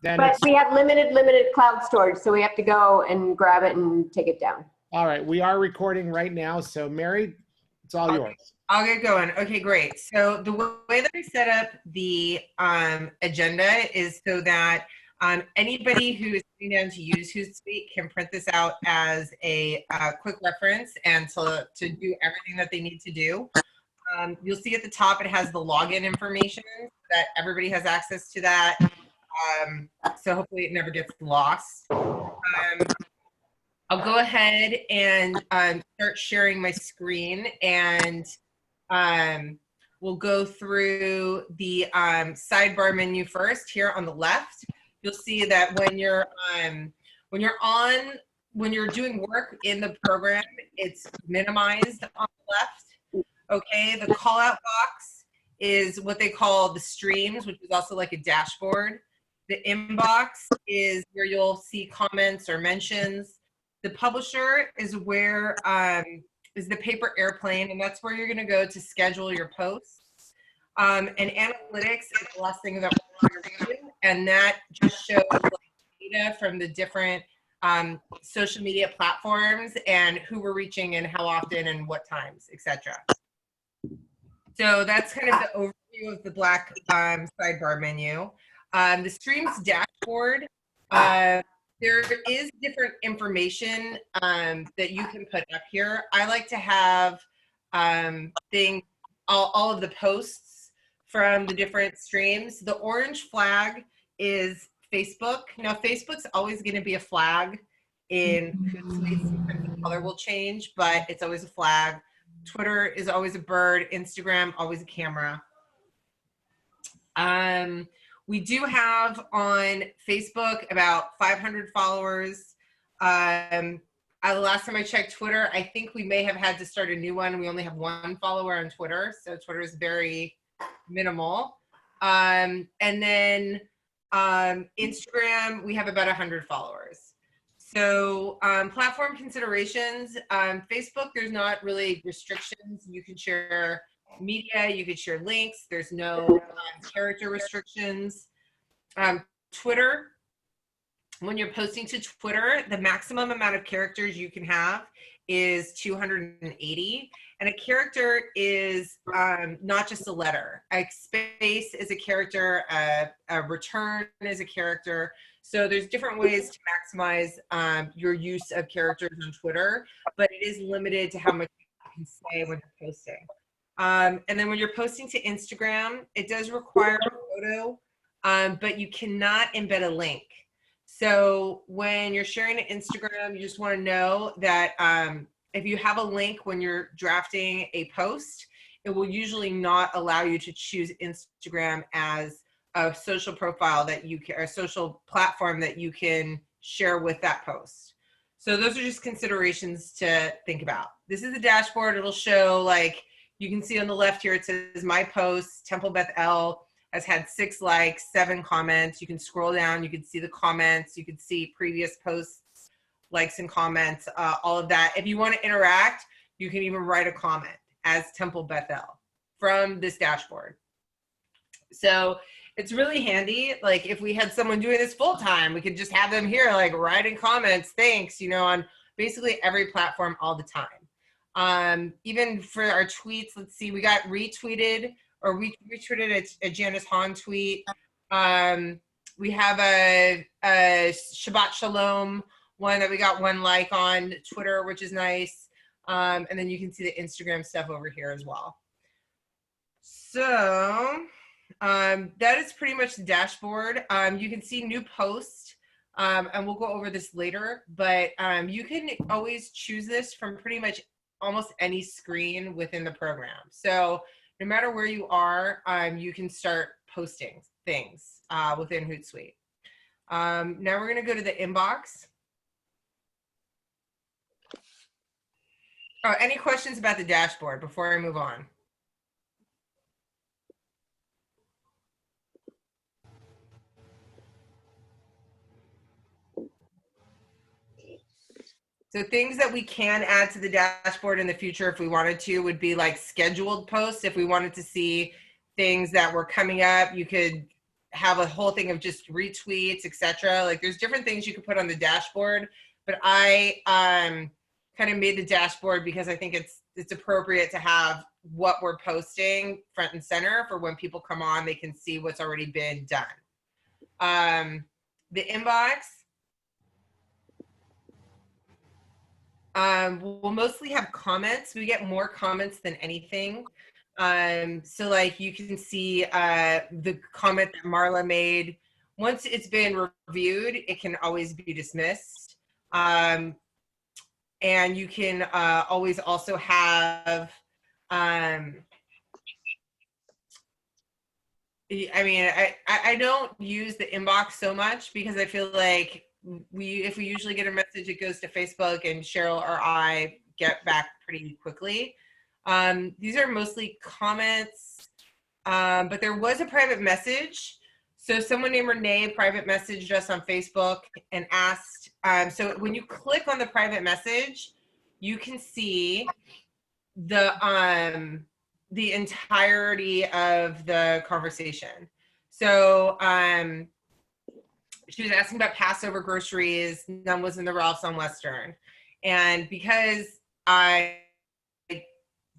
Then but we have limited cloud storage, so we have to go and grab it and take it down. all right, we are recording right now, so Mary, it's all yours. I'll get going. Okay, great. So the way that I set up the agenda is so that anybody who is sitting down to use Hootsuite can print this out as a quick reference and to do everything that they need to do. You'll see at the top it has the login information so that everybody has access to that. So hopefully it never gets lost. I'll go ahead and start sharing my screen, and we'll go through the sidebar menu first. Here on the left, you'll see that when you're doing work in the program, it's minimized on the left. Okay, the call out box is what they call the streams, which is also like a dashboard. The inbox is where you'll see comments or mentions. The publisher is where is the paper airplane, and that's where you're going to go to schedule your posts. And analytics is the last thing that we're going to do, and that just shows like data from the different social media platforms and who we're reaching and how often and what times, etc. So that's kind of the overview of the black sidebar menu. The streams dashboard, there is different information that you can put up here. I like to have all of the posts from the different streams. The orange flag is Facebook. Now, Facebook's always going to be a flag in Hootsuite. Sometimes the color will change, but it's always a flag. Twitter is always a bird. Instagram, always a camera. We do have on Facebook about 500 followers. The last time I checked Twitter, I think we may have had to start a new one. We only have 1 follower on Twitter, so Twitter is very minimal. And then Instagram, we have about 100 followers. So platform considerations, Facebook, there's not really restrictions. You can share media, you could share links. There's no character restrictions. Twitter, when you're posting to Twitter, the maximum amount of characters you can have is 280. And a character is not just a letter. A space is a character, a return is a character. So there's different ways to maximize your use of characters on Twitter, but it is limited to how much you can say when you're posting. And then when you're posting to Instagram, it does require a photo, but you cannot embed a link. So when you're sharing to Instagram, you just want to know that if you have a link when you're drafting a post, it will usually not allow you to choose Instagram as a social profile that you can, or a social platform that you can share with that post. So those are just considerations to think about. This is a dashboard. It'll show, like, you can see on the left here, it says my post, Temple Beth L, has had 6 likes, 7 comments. You can scroll down, you can see the comments, you can see previous posts, likes and comments, all of that. If you want to interact, you can even write a comment as Temple Beth L from this dashboard. So it's really handy. Like, if we had someone doing this full time, we could just have them here, like, writing comments, thanks, you know, on basically every platform all the time. Even for our tweets, let's see, we got retweeted, or we retweeted a Janice Hahn tweet. We have a Shabbat Shalom one that we got 1 like on Twitter, which is nice. And then you can see the Instagram stuff over here as well. So that is pretty much the dashboard. You can see new posts, and we'll go over this later, but you can always choose this from pretty much almost any screen within the program. So no matter where you are, you can start posting things within Hootsuite. Now we're going to go to the inbox. Oh, any questions about the dashboard before I move on? So things that we can add to the dashboard in the future if we wanted to would be like scheduled posts. If we wanted to see things that were coming up, you could have a whole thing of just retweets, etc. Like there's different things you can put on the dashboard, but I kind of made the dashboard because I think it's appropriate to have what we're posting front and center for when people come on, they can see what's already been done. The inbox, we'll mostly have comments. We get more comments than anything. So like you can see the comment that Marla made. Once it's been reviewed, it can always be dismissed. And you can always also have, I mean, I don't use the inbox so much because I feel like if we usually get a message, it goes to Facebook and Cheryl or I get back pretty quickly. These are mostly comments, but there was a private message. So someone named Renee private messaged us on Facebook and asked, so when you click on the private message, you can see the entirety of the conversation. So she was asking about Passover groceries. None was in the Ralph's on Western. And because I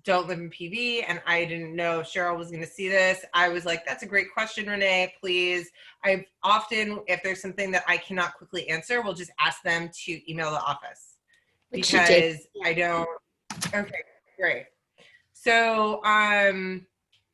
don't live in PV and I didn't know if Cheryl was going to see this, I was like, that's a great question, Renee, please. I've often, if there's something that I cannot quickly answer, we'll just ask them to email the office. Because I don't, okay, great. So,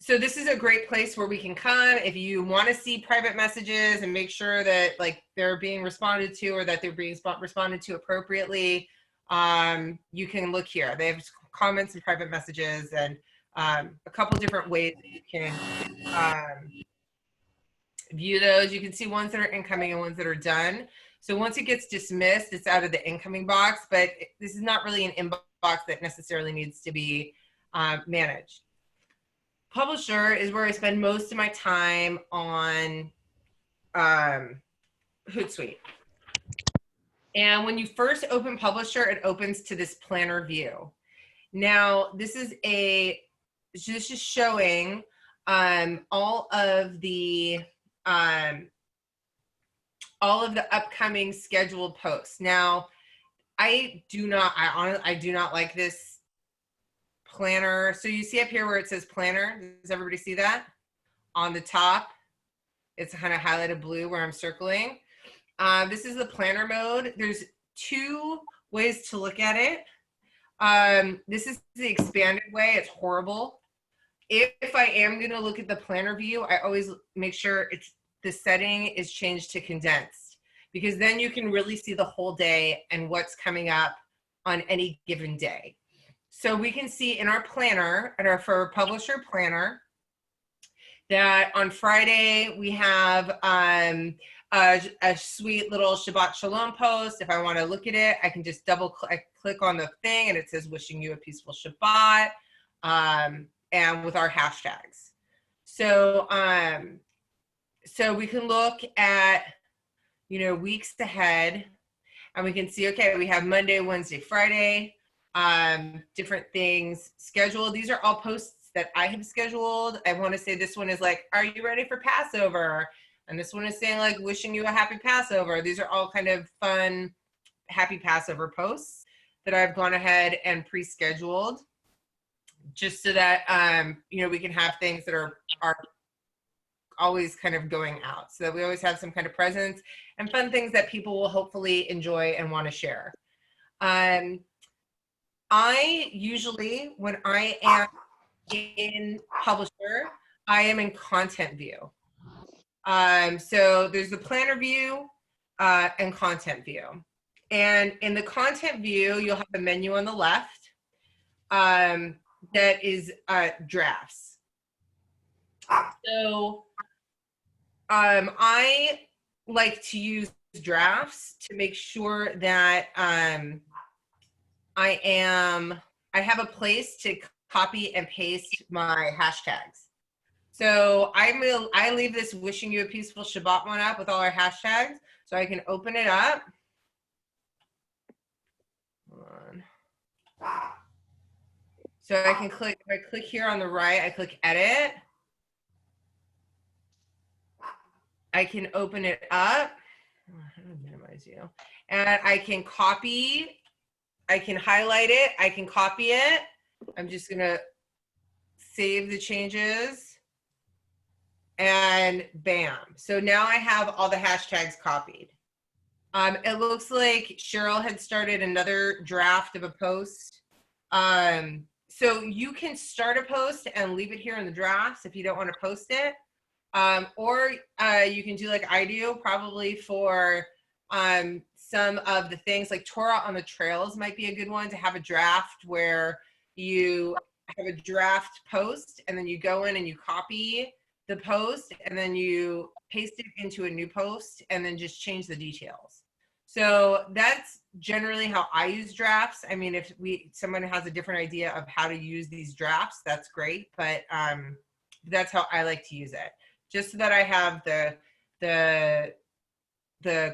so this is a great place where we can come if you want to see private messages and make sure that like they're being responded to or that they're being responded to appropriately. You can look here. They have comments and private messages and a couple different ways that you can view those. You can see ones that are incoming and ones that are done. So once it gets dismissed, it's out of the incoming box, but this is not really an inbox that necessarily needs to be managed. Publisher is where I spend most of my time on Hootsuite. And when you first open Publisher, it opens to this planner view. Now, this is just showing all of the upcoming scheduled posts. Now, I do not like this planner. So you see up here where it says planner. Does everybody see that? On the top, it's kind of highlighted blue where I'm circling. This is the planner mode. There's two ways to look at it. This is the expanded way. It's horrible. If I am going to look at the planner view, I always make sure the setting is changed to condensed, because then you can really see the whole day and what's coming up on any given day. So we can see in our planner, for our publisher planner, that on Friday we have a sweet little Shabbat Shalom post. If I want to look at it, I can just click on the thing and it says wishing you a peaceful Shabbat, and with our hashtags. So so we can look at, weeks ahead, and we can see, okay, we have Monday, Wednesday, Friday, different things scheduled. These are all posts that I have scheduled. I want to say this one is like, are you ready for Passover? And this one is saying like, wishing you a happy Passover. These are all kind of fun, happy Passover posts that I've gone ahead and pre-scheduled, just so that, we can have things that are always kind of going out, so that we always have some kind of presence and fun things that people will hopefully enjoy and want to share. I usually, when I am in Publisher, I am in Content View. So there's the Planner View and Content View. And in the Content View, you'll have a menu on the left that is drafts. So I like to use drafts to make sure that I have a place to copy and paste my hashtags. So I leave this wishing you a peaceful Shabbat one up with all our hashtags, so I can open it up. Hold on. So I can click, if I click here on the right, I click edit. I can open it up. How do I minimize you? And I can copy. I can highlight it. I can copy it. I'm just gonna save the changes. And bam. So now I have all the hashtags copied. It looks like Cheryl had started another draft of a post. So you can start a post and leave it here in the drafts if you don't want to post it. Or you can do like I do, probably for some of the things like Torah on the Trails might be a good one to have a draft where you have a draft post and then you go in and you copy the post and then you paste it into a new post and then just change the details. So that's generally how I use drafts. I mean, if someone has a different idea of how to use these drafts, that's great. But that's how I like to use it, just so that I have the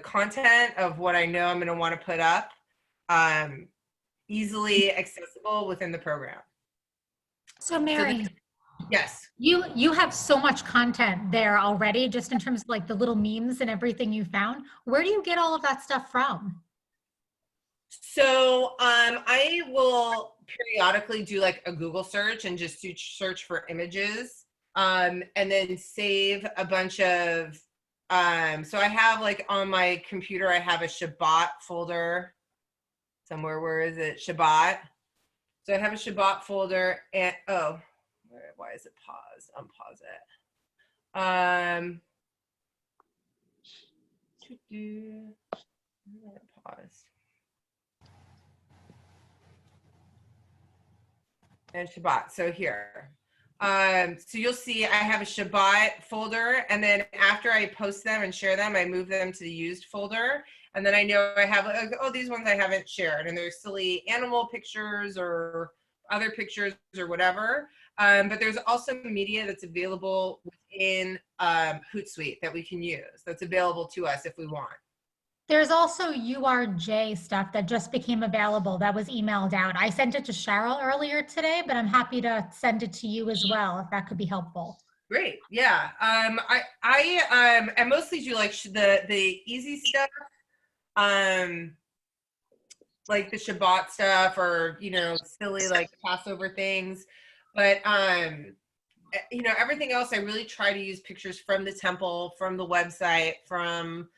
content of what I know I'm going to want to put up easily accessible within the program. So Mary, Yes. you have so much content there already, just in terms of like the little memes and everything you found. Where do you get all of that stuff from? So I will periodically do like a Google search and just do search for images and then save a bunch of, so I have like on my computer, I have a Shabbat folder somewhere. Where is it? Shabbat. So I have a Shabbat folder and, oh, why is it paused? Unpause it. Pause. And Shabbat. So here. So you'll see I have a Shabbat folder, and then after I post them and share them, I move them to the used folder. And then I know I have, oh, these ones I haven't shared, and they're silly animal pictures or other pictures or whatever. But there's also media that's available within Hootsuite that we can use. That's available to us if we want. There's also URJ stuff that just became available that was emailed out. I sent it to Cheryl earlier today, but I'm happy to send it to you as well if that could be helpful. Great, yeah. I mostly do like the easy stuff, like the Shabbat stuff, or silly like Passover things. But everything else I really try to use pictures from the temple, from the website, from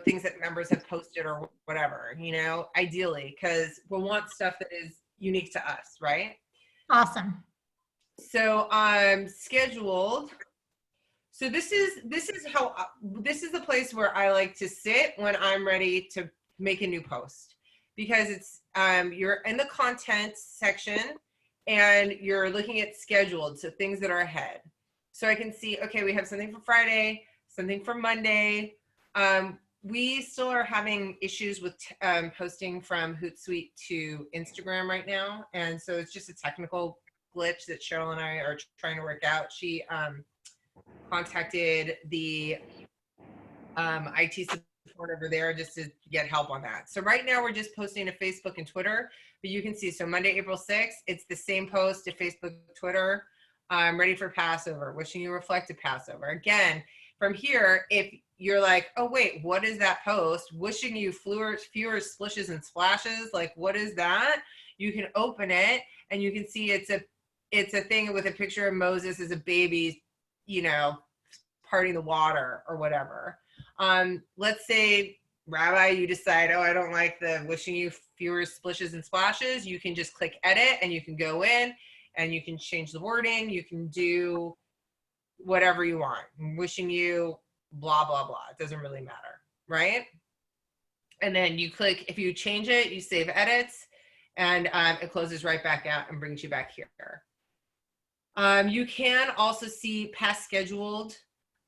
things that members have posted or whatever, ideally, because we'll want stuff that is unique to us, right? Awesome. So scheduled. So this is the place where I like to sit when I'm ready to make a new post, because it's you're in the content section and you're looking at scheduled, so things that are ahead. So I can see, okay, we have something for Friday, something for Monday. We still are having issues with posting from Hootsuite to Instagram right now, and so it's just a technical glitch that Cheryl and I are trying to work out. She contacted the IT support over there just to get help on that. So right now we're just posting to Facebook and Twitter, but you can see, so Monday, April 6th, it's the same post to Facebook, Twitter. Ready for Passover, wishing you reflected Passover. Again, from here, if you're like, oh wait, what is that post? Wishing you fewer splishes and splashes, like what is that? You can open it and you can see it's a thing with a picture of Moses as a baby, parting the water or whatever. Let's say, Rabbi, you decide, oh, I don't like the wishing you fewer splishes and splashes. You can just click edit and you can go in and you can change the wording. You can do whatever you want. I'm wishing you blah, blah, blah. It doesn't really matter, right? And then you click, if you change it, you save edits, and it closes right back out and brings you back here. You can also see past scheduled,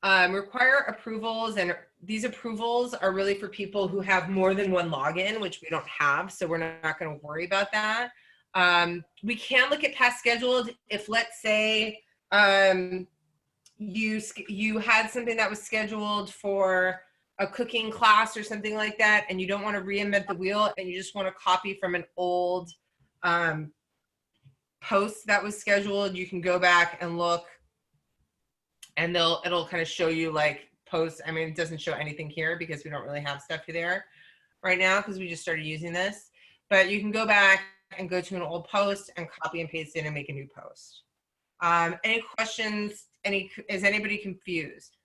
require approvals, and these approvals are really for people who have more than one login, which we don't have, so we're not going to worry about that. We can look at past scheduled if, let's say, you had something that was scheduled for a cooking class or something like that, and you don't want to reinvent the wheel, and you just want to copy from an old post that was scheduled. You can go back and look and it'll kind of show you like posts. I mean, it doesn't show anything here because we don't really have stuff there right now because we just started using this. But you can go back and go to an old post and copy and paste in and make a new post. Any questions? Is anybody confused?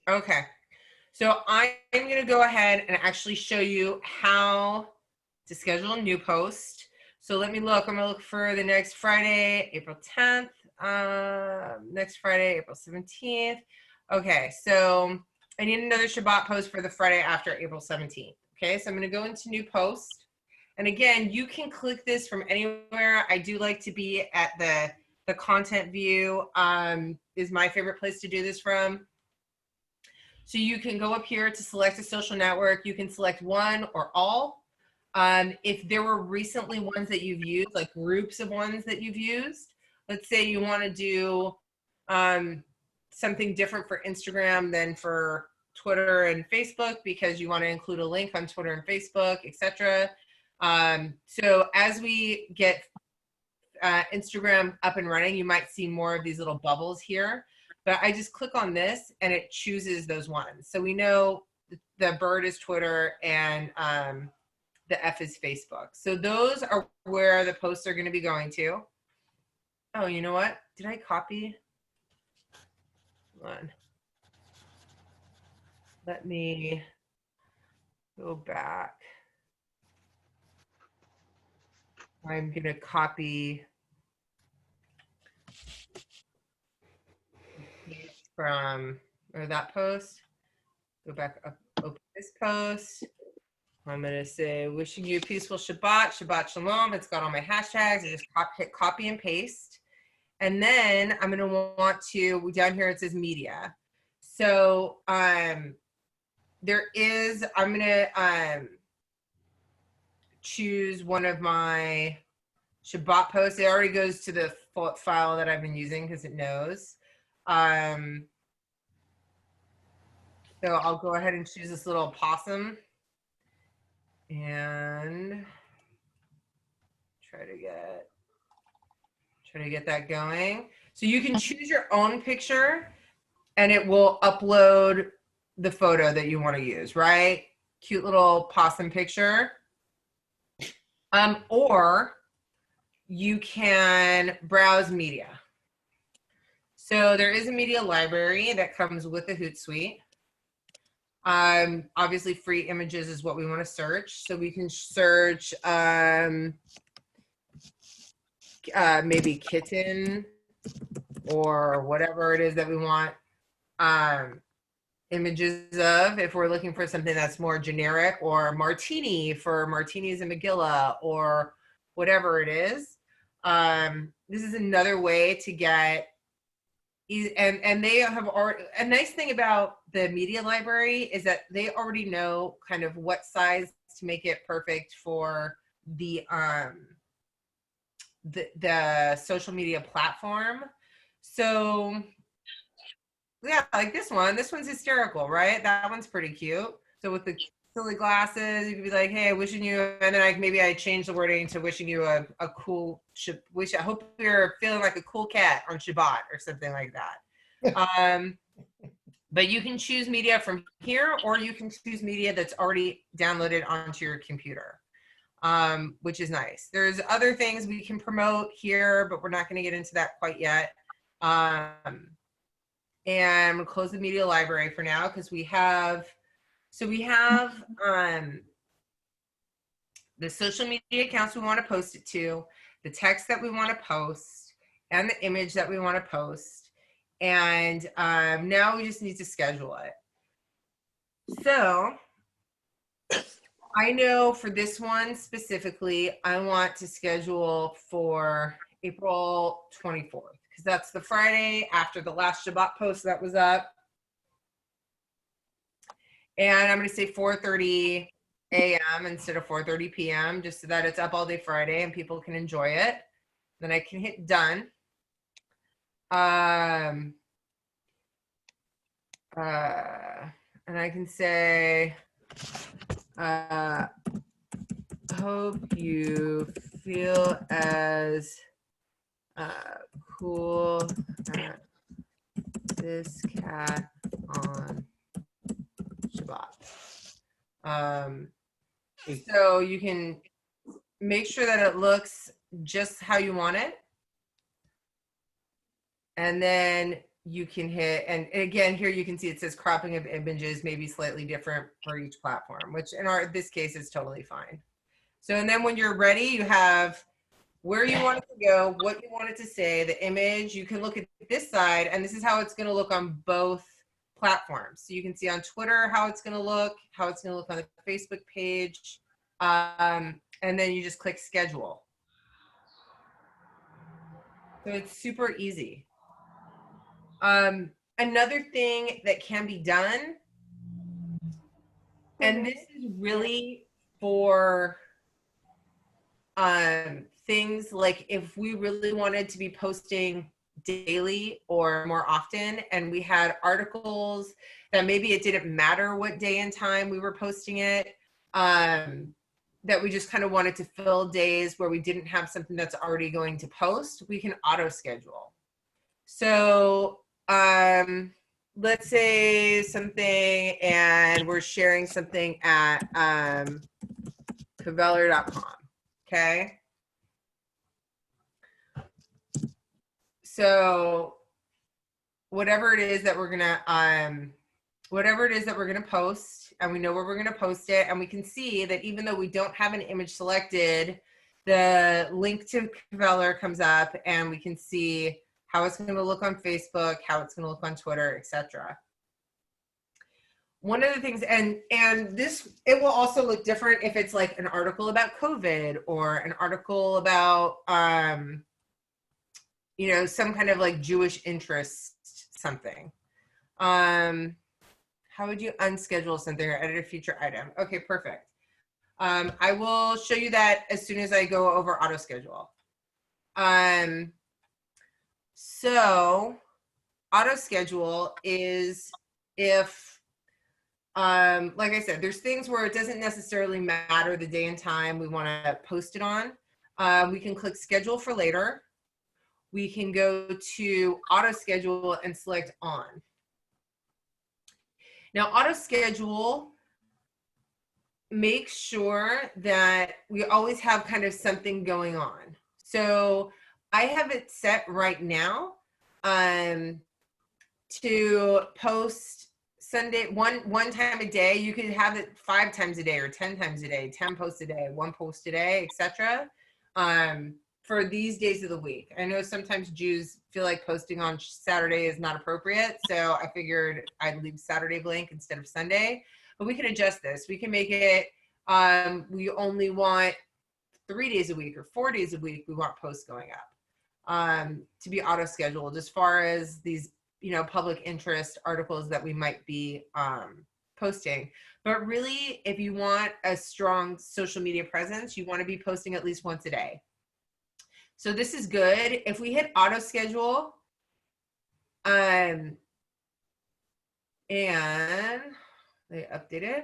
Okay, so I'm going to go ahead and actually show you how to schedule a new post. So let me look. I'm going to look for the next Friday, April 10th. Next Friday, April 17th. Okay, so I need another Shabbat post for the Friday after April 17th. Okay, so I'm going to go into new post. And again, you can click this from anywhere. I do like to be at the content view is my favorite place to do this from. So you can go up here to select a social network. You can select one or all. If there were recently ones that you've used, like groups of ones that you've used, let's say you want to do something different for Instagram than for Twitter and Facebook because you want to include a link on Twitter and Facebook, etc. So as we get Instagram up and running, you might see more of these little bubbles here. But I just click on this and it chooses those ones. So we know the bird is Twitter and the F is Facebook. So those are where the posts are going to be going to. Oh, you know what? Did I copy? Hold on. Let me go back. I'm going to copy from that post. Go back up, open this post. I'm going to say, wishing you a peaceful Shabbat, Shabbat Shalom. It's got all my hashtags. I just hit copy and paste. And then I'm going to want to, down here it says media. So I'm going to choose one of my Shabbat posts. It already goes to the file that I've been using because it knows. So I'll go ahead and choose this little possum and try to get that going. So you can choose your own picture and it will upload the photo that you want to use, right? Cute little possum picture. Or you can browse media. So there is a media library that comes with the Hootsuite. Obviously free images is what we want to search. So we can search maybe kitten or whatever it is that we want images of, if we're looking for something that's more generic, or martini for martinis and Megillah, or whatever it is. This is another way to get, and they have already, a nice thing about the media library is that they already know kind of what size to make it perfect for the social media platform. So yeah, like this one's hysterical, right? That one's pretty cute. So with the silly glasses, you could be like, hey, wishing you, and then maybe I change the wording to wishing you a cool, I hope you're feeling like a cool cat on Shabbat or something like that. But you can choose media from here, or you can choose media that's already downloaded onto your computer, which is nice. There's other things we can promote here, but we're not going to get into that quite yet. And I'm going to close the media library for now because we have the social media accounts we want to post it to, the text that we want to post, and the image that we want to post. And now we just need to schedule it. So I know for this one specifically, I want to schedule for April 24th because that's the Friday after the last Shabbat post that was up. And I'm going to say 4:30 a.m. instead of 4:30 p.m. just so that it's up all day Friday and people can enjoy it. Then I can hit done. And I can say, hope you feel as cool at this cat on Shabbat. So you can make sure that it looks just how you want it. And then you can hit, and again, here you can see it says cropping of images may be slightly different for each platform, which in this case is totally fine. So, and then when you're ready, you have where you want it to go, what you want it to say, the image. You can look at this side, and this is how it's going to look on both platforms. So you can see on Twitter how it's going to look on the Facebook page, and then you just click schedule. So it's super easy. Another thing that can be done, and this is really for things like if we really wanted to be posting daily or more often, and we had articles that maybe it didn't matter what day and time we were posting it, that we just kind of wanted to fill days where we didn't have something that's already going to post, we can auto schedule. So let's say something, and we're sharing something at caveller.com. Okay. So whatever it is that we're gonna post, and we know where we're gonna post it, and we can see that even though we don't have an image selected, the link to Caveller comes up, and we can see how it's going to look on Facebook, how it's going to look on Twitter, etc. One of the things, and this, it will also look different if it's like an article about COVID or an article about, you know, some kind of like Jewish interest something. How would you unschedule something or edit a future item? Okay, perfect. I will show you that as soon as I go over auto schedule. So auto schedule is if, like I said, there's things where it doesn't necessarily matter the day and time we want to post it on. We can click schedule for later. We can go to auto schedule and select on. Now auto schedule makes sure that we always have kind of something going on. So I have it set right now to post Sunday one time a day. You could have it 5 times a day or 10 times a day, 10 posts a day, 1 post a day, etc. For these days of the week. I know sometimes Jews feel like posting on Saturday is not appropriate, so I figured I'd leave Saturday blank instead of Sunday. But we can adjust this. We can make it, we only want 3 days a week or 4 days a week we want posts going up to be auto scheduled as far as these, you know, public interest articles that we might be posting. But really, if you want a strong social media presence, you want to be posting at least once a day. So this is good. If we hit auto schedule, and they updated.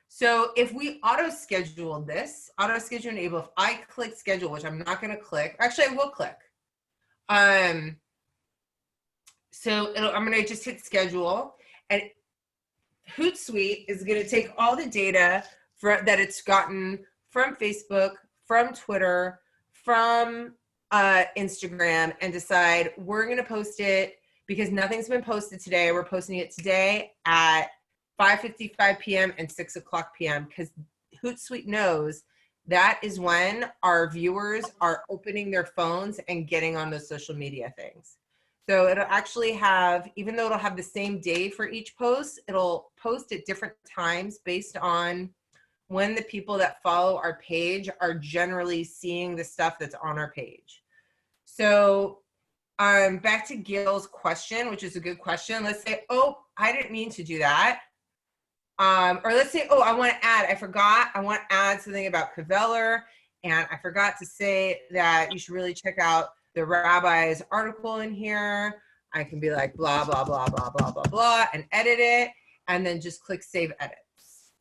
So if we auto schedule this, auto schedule enable, if I click schedule, which I'm not going to click, actually I will click. So I'm going to just hit schedule, and Hootsuite is going to take all the data that it's gotten from Facebook, from Twitter, from Instagram, and decide we're going to post it because nothing's been posted today. We're posting it today at 5:55 p.m. and 6 o'clock p.m. because Hootsuite knows that is when our viewers are opening their phones and getting on those social media things. So it'll actually have, even though it'll have the same day for each post, it'll post at different times based on when the people that follow our page are generally seeing the stuff that's on our page. So back to Gail's question, which is a good question. Let's say, oh, I didn't mean to do that. Or let's say, oh, I want to add, I forgot, I want to add something about Caveller, and I forgot to say that you should really check out the rabbi's article in here. I can be like, blah, blah, blah, blah, blah, blah, blah, and edit it, and then just click Save Edits,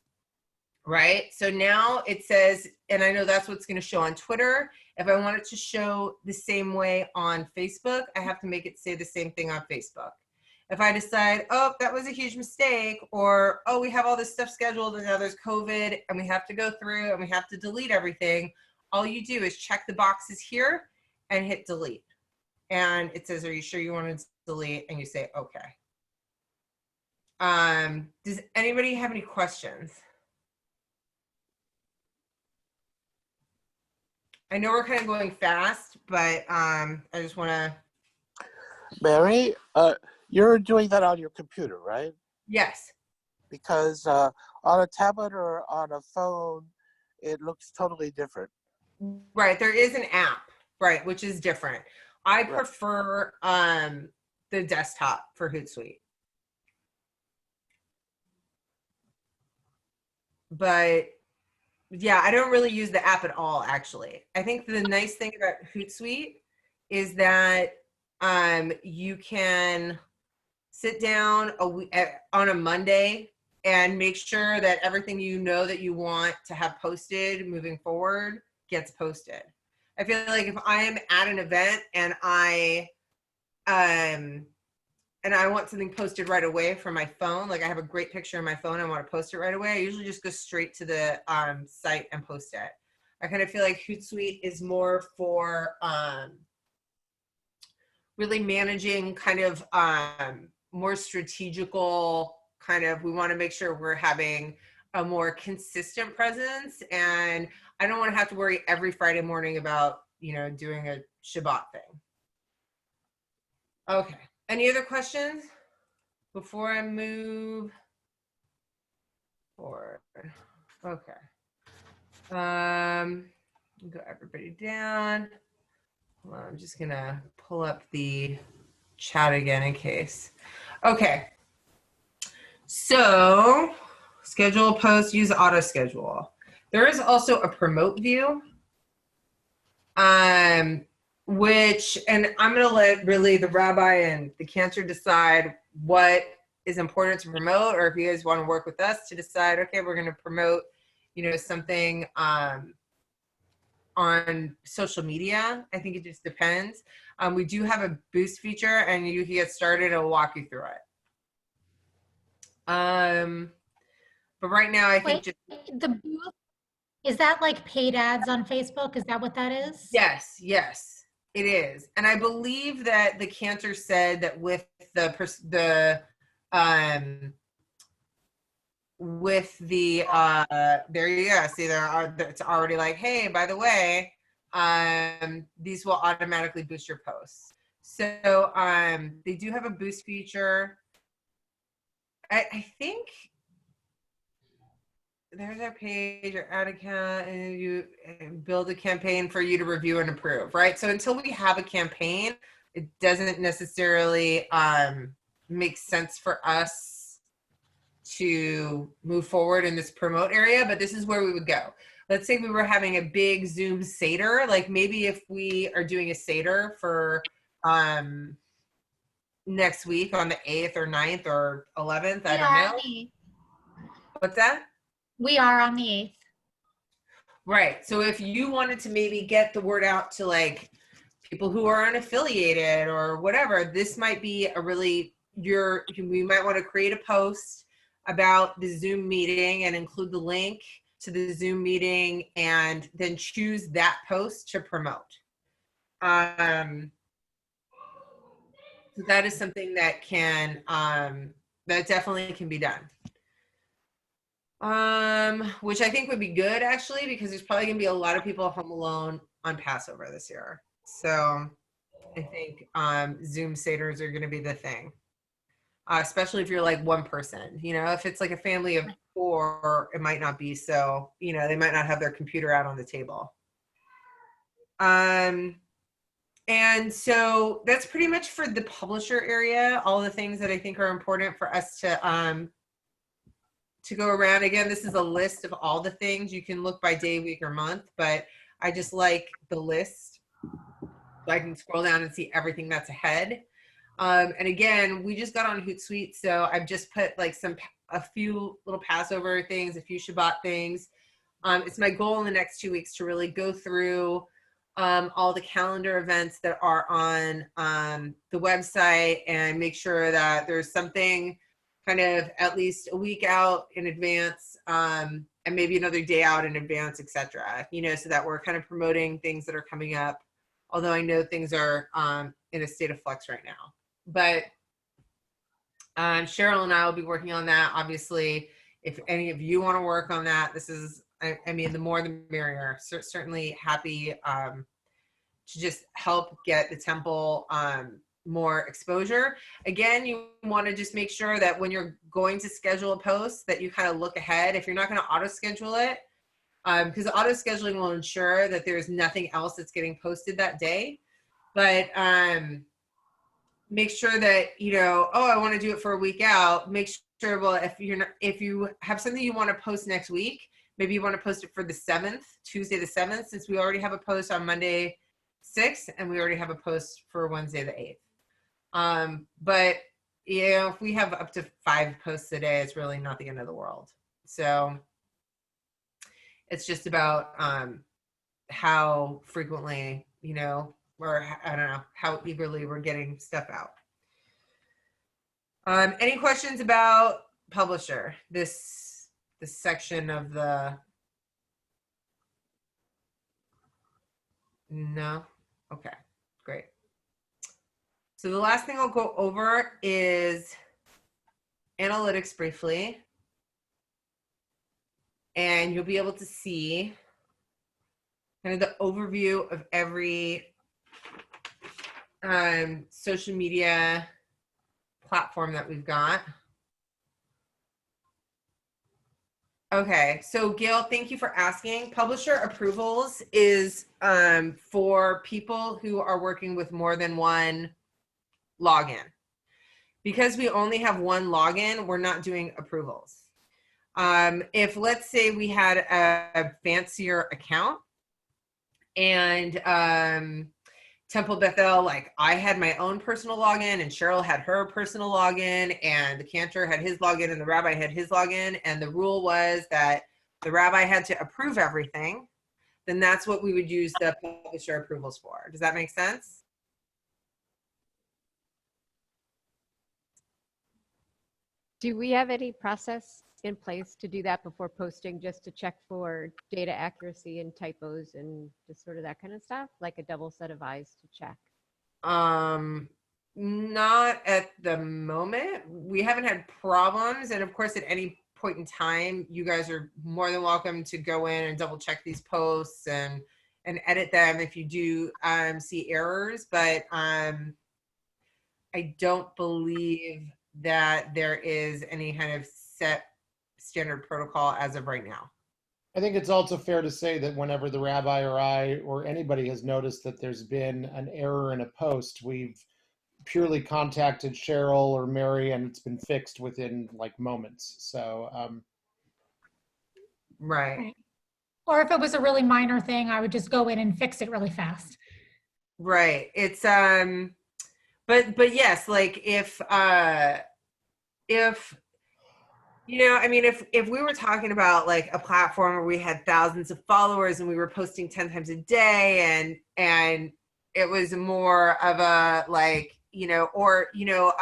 right? So now it says, and I know that's what's going to show on Twitter, If I want it to show the same way on Facebook, I have to make it say the same thing on Facebook. If I decide, oh, that was a huge mistake, or, oh, we have all this stuff scheduled and now there's COVID and we have to go through and we have to delete everything, all you do is check the boxes here and hit delete. And it says, are you sure you want to delete? And you say, okay. Does anybody have any questions? I know we're kind of going fast, but I just want to. Mary, you're doing that on your computer, right? Yes. Because on a tablet or on a phone, it looks totally different. Right. There is an app, right, which is different. I prefer the desktop for Hootsuite. But yeah, I don't really use the app at all, actually. I think the nice thing about Hootsuite is that you can sit down on a Monday and make sure that everything you know that you want to have posted moving forward gets posted. I feel like if I am at an event and I want something posted right away from my phone, like I have a great picture on my phone, I want to post it right away, I usually just go straight to the site and post it. I kind of feel like Hootsuite is more for really managing kind of more strategical kind of, we want to make sure we're having a more consistent presence, and I don't want to have to worry every Friday morning about, you know, doing a Shabbat thing. Okay. Any other questions before I move forward? Okay. Go everybody down. Hold on, I'm just gonna pull up the chat again in case. Okay. So schedule a post, use auto schedule. There is also a promote view. Which, and I'm going to let really the rabbi and the cantor decide what is important to promote, or if you guys want to work with us to decide, okay, we're going to promote, you know, something on social media. I think it just depends. We do have a boost feature, and you can get started. I'll walk you through it. But right now, I think just the booth, is that like paid ads on Facebook? Is that what that is? yes, yes. It is, and I believe that the cantor said that with the there you go. See, it's already like, hey, by the way, these will automatically boost your posts. So they do have a boost feature. I think there's our page, or add account, and you build a campaign for you to review and approve, right? So until we have a campaign, it doesn't necessarily make sense for us to move forward in this promote area, but this is where we would go. Let's say we were having a big Zoom Seder, like maybe if we are doing a Seder for next week on the 8th or 9th or 11th, I don't know. What's that? We are on the 8th. Right. So if you wanted to maybe get the word out to like people who are unaffiliated or whatever, this might be a really, we might want to create a post about the Zoom meeting and include the link to the Zoom meeting and then choose that post to promote. So that is something that can, that definitely can be done. Which I think would be good actually, because there's probably gonna be a lot of people home alone on Passover this year. So I think Zoom Seders are gonna be the thing. Especially if you're like one person, you know, if it's like a family of 4, it might not be so, you know, they might not have their computer out on the table. And so that's pretty much for the publisher area, all the things that I think are important for us to go around. Again, this is a list of all the things. You can look by day, week, or month, but I just like the list so I can scroll down and see everything that's ahead. And again, we just got on Hootsuite, so I've just put like a few little Passover things, a few Shabbat things. It's my goal in the next 2 weeks to really go through all the calendar events that are on the website, and make sure that there's something kind of at least a week out in advance, and maybe another day out in advance, etc. You know, so that we're kind of promoting things that are coming up. Although I know things are in a state of flux right now, but Cheryl and I will be working on that. Obviously, if any of you want to work on that, this is, I mean, the more the merrier. Certainly happy to just help get the temple more exposure. Again, you want to just make sure that when you're going to schedule a post that you kind of look ahead. If you're not going to auto schedule it, because auto scheduling will ensure that there's nothing else that's getting posted that day. But make sure that, you know, oh, I want to do it for a week out. Make sure, well, if you have something you want to post next week, maybe you want to post it for the 7th, Tuesday the 7th, since we already have a post on Monday 6th, and we already have a post for Wednesday the 8th. But you know, if we have up to 5 posts a day, it's really not the end of the world. So it's just about how frequently, you know, or I don't know, how eagerly we're getting stuff out. Any questions about publisher? This section of the, no? Okay, great. So the last thing I'll go over is analytics briefly. And you'll be able to see kind of the overview of every social media platform that we've got. Okay, so Gail, thank you for asking. Publisher approvals is for people who are working with more than one login. Because we only have one login, we're not doing approvals. If let's say we had a fancier account and Temple Bethel, like I had my own personal login and Cheryl had her personal login and the cantor had his login and the rabbi had his login, and the rule was that the rabbi had to approve everything, then that's what we would use the publisher approvals for. Does that make sense? Do we have any process in place to do that before posting, just to check for data accuracy and typos and just sort of that kind of stuff, like a double set of eyes to check? Not at the moment. We haven't had problems, and of course at any point in time you guys are more than welcome to go in and double check these posts and edit them if you do see errors, but I don't believe that there is any kind of set standard protocol as of right now. I think it's also fair to say that whenever the rabbi or I or anybody has noticed that there's been an error in a post, we've purely contacted Cheryl or Mary and it's been fixed within like moments. So, Right. Or if it was a really minor thing, I would just go in and fix it really fast. Right. It's but yes, like if you know, I mean, if we were talking about like a platform where we had thousands of followers and we were posting 10 times a day and it was more of a like, you know, or, you know,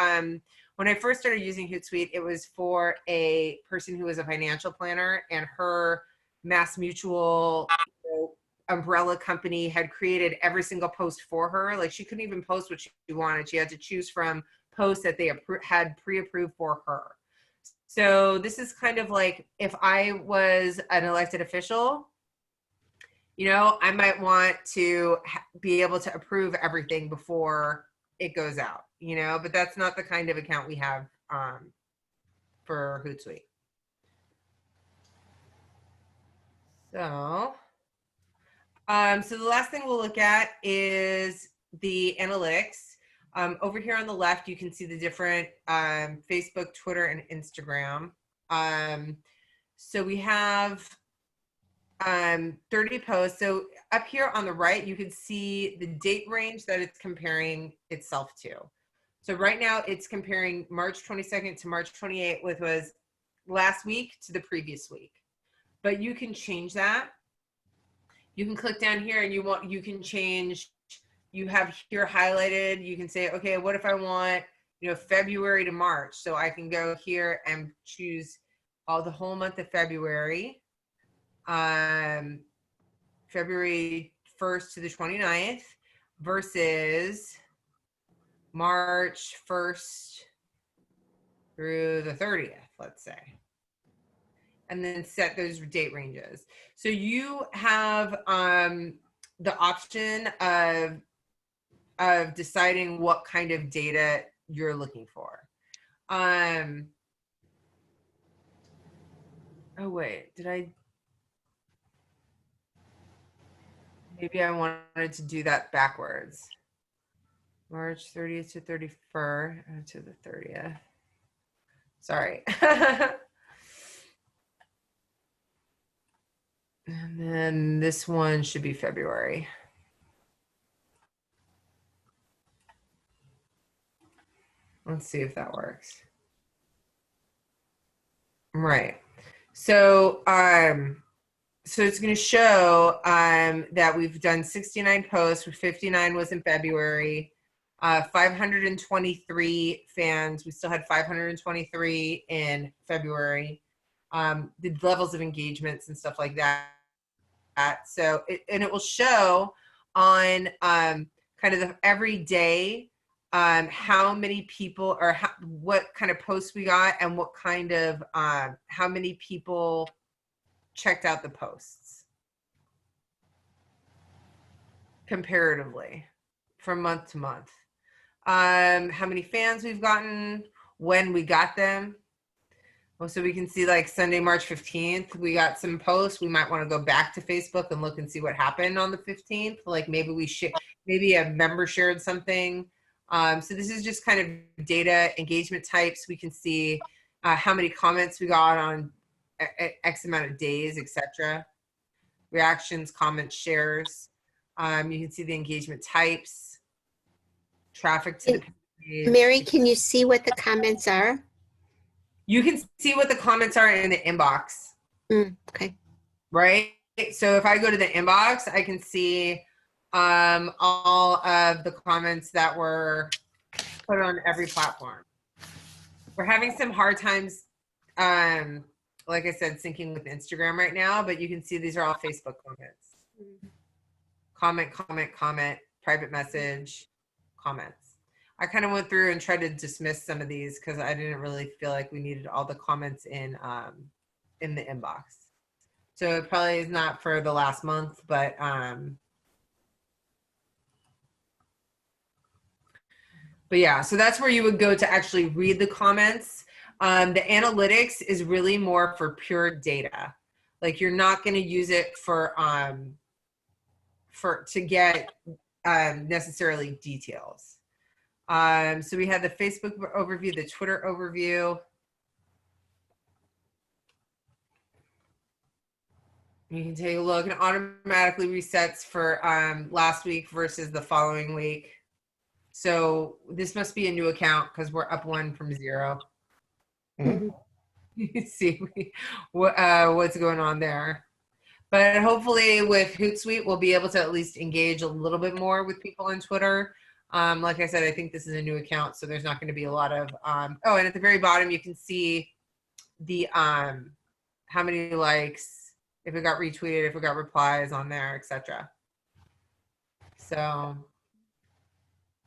when I first started using Hootsuite, it was for a person who was a financial planner, and her Mass Mutual, you know, umbrella company had created every single post for her. Like she couldn't even post what she wanted. She had to choose from posts that they had pre-approved for her. So this is kind of like if I was an elected official, you know, I might want to be able to approve everything before it goes out, you know, but that's not the kind of account we have for Hootsuite. So, so the last thing we'll look at is the analytics. Over here on the left, you can see the different Facebook, Twitter, and Instagram. So we have 30 posts. So up here on the right, you can see the date range that it's comparing itself to. So right now, it's comparing March 22nd to March 28th, which was last week, to the previous week. But you can change that. you can click down here and you can change, you have here highlighted, you can say, okay, what if I want, you know, February to March? So I can go here and choose the whole month of February, February 1st to the 29th versus March 1st through the 30th, let's say. And then set those date ranges. So you have the option of deciding what kind of data you're looking for. Oh wait, maybe I wanted to do that backwards. March 30th to 31st to the 30th. Sorry. And then this one should be February. Let's see if that works. Right. So, so it's going to show that we've done 69 posts, 59 was in February, 523 fans. We still had 523 in February. The levels of engagements and stuff like that. So, it will show on kind of the every day how many people or what kind of posts we got and what kind of how many people checked out the posts comparatively from month to month. How many fans we've gotten, when we got them. Well, so we can see like Sunday, March 15th, we got some posts. We might want to go back to Facebook and look and see what happened on the 15th. Like maybe maybe a member shared something. So this is just kind of data engagement types. We can see how many comments we got on X amount of days, etc. Reactions, comments, shares. You can see the engagement types, traffic to the page. Mary, can you see what the comments are? You can see what the comments are in the inbox. Okay. Right? So if I go to the inbox, I can see all of the comments that were put on every platform. We're having some hard times, like I said, syncing with Instagram right now, but you can see these are all Facebook comments. Comment, comment, comment, private message, comments. I kind of went through and tried to dismiss some of these because I didn't really feel like we needed all the comments in the inbox. So it probably is not for the last month, but yeah, so that's where you would go to actually read the comments. The analytics is really more for pure data. Like you're not going to use it to get necessarily details. So we had the Facebook overview, the Twitter overview. You can take a look and automatically resets for last week versus the following week. So this must be a new account because we're up one from 0. Mm-hmm. You can see what's going on there. But hopefully with Hootsuite, we'll be able to at least engage a little bit more with people on Twitter. Like I said, I think this is a new account, so there's not going to be a lot of, oh, and at the very bottom, you can see the, how many likes, if it got retweeted, if it got replies on there, etc. So,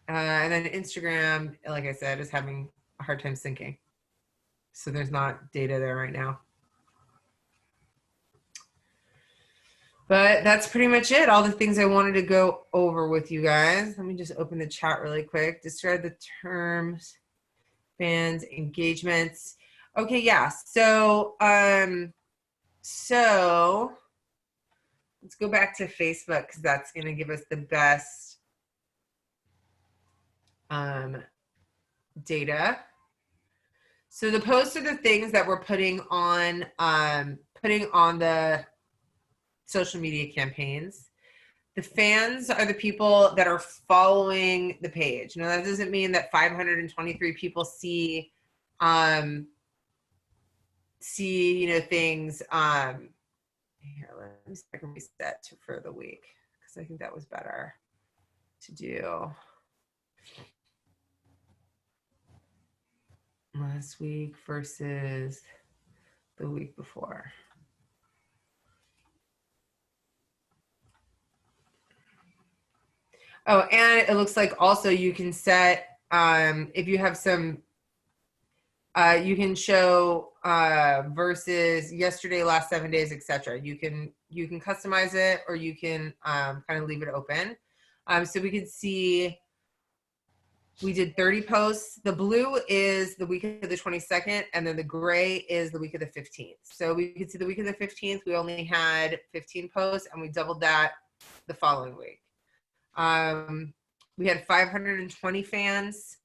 and then Instagram, like I said, is having a hard time syncing. So there's not data there right now. But that's pretty much it. All the things I wanted to go over with you guys. Let me just open the chat really quick. Describe the terms, fans, engagements. Okay, yeah. So, let's go back to Facebook because that's going to give us the best data. So the posts are the things that we're putting on the social media campaigns. The fans are the people that are following the page. Now that doesn't mean that 523 people see things. Here, let me see if I can reset for the week, because I think that was better to do. Last week versus the week before. Oh, and it looks like also you can set, if you have some, you can show versus yesterday, last 7 days, etc. You can customize it, or you can kind of leave it open. So we could see we did 30 posts. The blue is the week of the 22nd, and then the gray is the week of the 15th. So we could see the week of the 15th, we only had 15 posts, and we doubled that the following week. We had 520 fans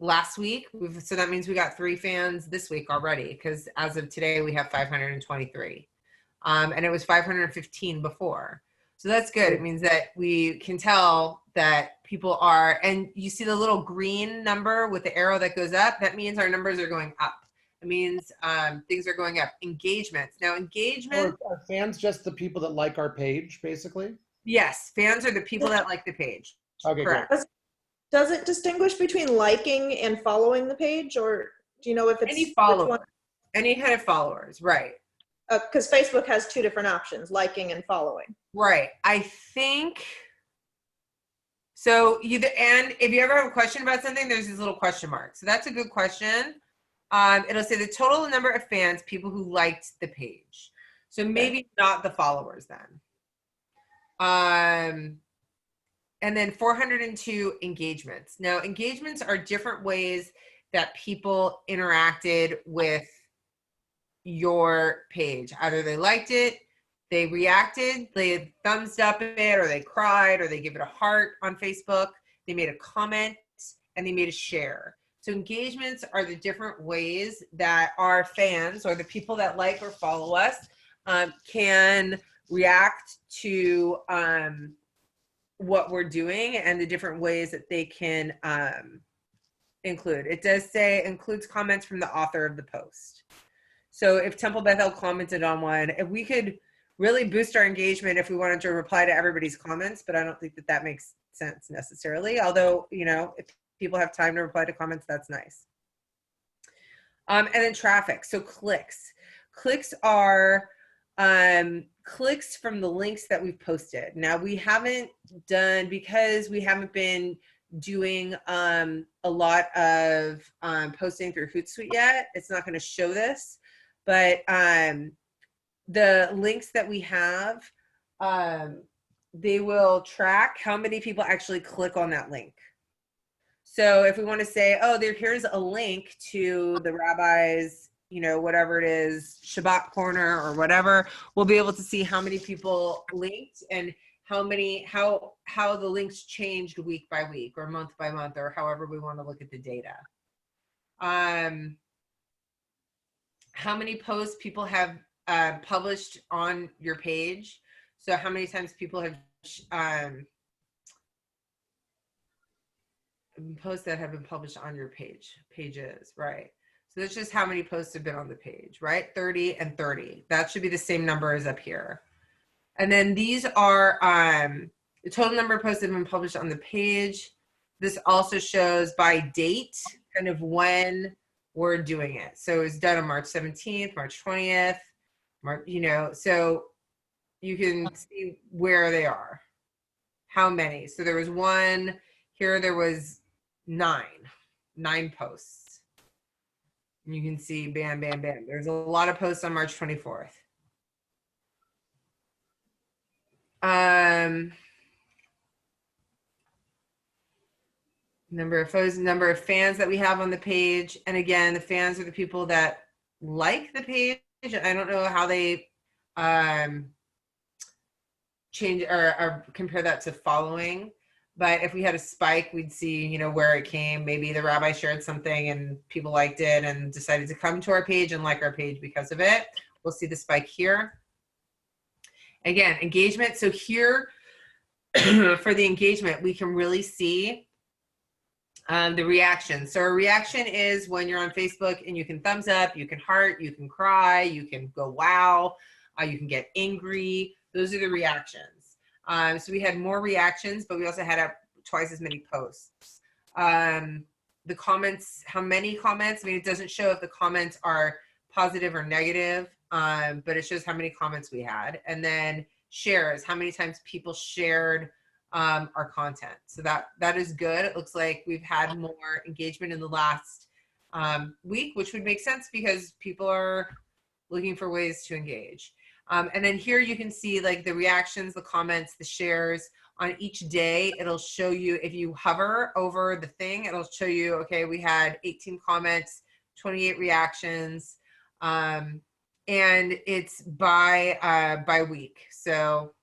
last week. So that means we got 3 fans this week already, because as of today, we have 523. And it was 515 before. So that's good. It means that we can tell that people are, and you see the little green number with the arrow that goes up, that means our numbers are going up. It means things are going up. Engagements. Now engagement. Are fans just the people that like our page, basically? Yes, fans are the people that like the page. Okay, correct. great. Does it distinguish between liking and following the page, or do you know if it's Any followers, any kind of followers, right? Because Facebook has 2 different options, liking and following. Right. I think so. And if you ever have a question about something, there's these little question marks. So that's a good question. It'll say the total number of fans, people who liked the page. So maybe not the followers then. And then 402 engagements. Now, engagements are different ways that people interacted with your page. Either they liked it, they reacted, they thumbs up it, or they cried, or they give it a heart on Facebook, they made a comment, and they made a share. So engagements are the different ways that our fans, or the people that like or follow us, can react to what we're doing, and the different ways that they can include. It does say includes comments from the author of the post. So if Temple Bethel commented on one, if we could really boost our engagement if we wanted to reply to everybody's comments, but I don't think that that makes sense necessarily. Although, you know, if people have time to reply to comments, that's nice. And then traffic, so clicks. Clicks are clicks from the links that we've posted. Now we haven't done, because we haven't been doing a lot of posting through Hootsuite yet, it's not going to show this, but the links that we have, they will track how many people actually click on that link. So if we want to say, oh, here's a link to the rabbi's, you know, whatever it is, Shabbat corner or whatever, we'll be able to see how many people linked and how the links changed week by week or month by month, or however we want to look at the data. How many posts people have published on your page. So how many times people have posts that have been published on your pages, right? So that's just how many posts have been on the page, right? 30 and 30. That should be the same number as up here. And then these are the total number of posts that have been published on the page. This also shows by date, kind of when we're doing it. So it's done on March 17th, March 20th, you know, so you can see where they are, how many. So there was one here, there was nine posts. And you can see bam, bam, bam. There's a lot of posts on March 24th. Number of photos, number of fans that we have on the page. And again, the fans are the people that like the page. I don't know how they change or compare that to following. But if we had a spike, we'd see, you know, where it came. Maybe the rabbi shared something and people liked it and decided to come to our page and like our page because of it. We'll see the spike here. Again, engagement. So here, for the engagement, we can really see The reaction. So a reaction is when you're on Facebook and you can thumbs up, you can heart, you can cry, you can go wow, you can get angry. Those are the reactions. So we had more reactions, but we also had up twice as many posts. The comments, how many comments? I mean, it doesn't show if the comments are positive or negative, but it shows how many comments we had. And then shares, how many times people shared our content. So that is good. It looks like we've had more engagement in the last week, which would make sense because people are looking for ways to engage. And then here you can see like the reactions, the comments, the shares. On each day, it'll show you, if you hover over the thing, it'll show you, okay, we had 18 comments, 28 reactions, and it's by week. So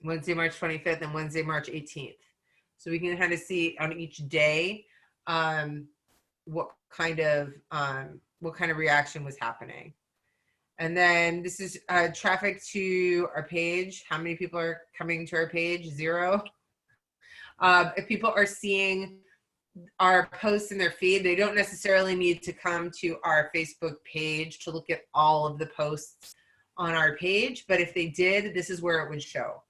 Wednesday, March 25th and Wednesday, March 18th. So we can kind of see on each day what kind of reaction was happening. And then this is traffic to our page. How many people are coming to our page? 0. If people are seeing our posts in their feed, they don't necessarily need to come to our Facebook page to look at all of the posts on our page. But if they did, this is where it would show.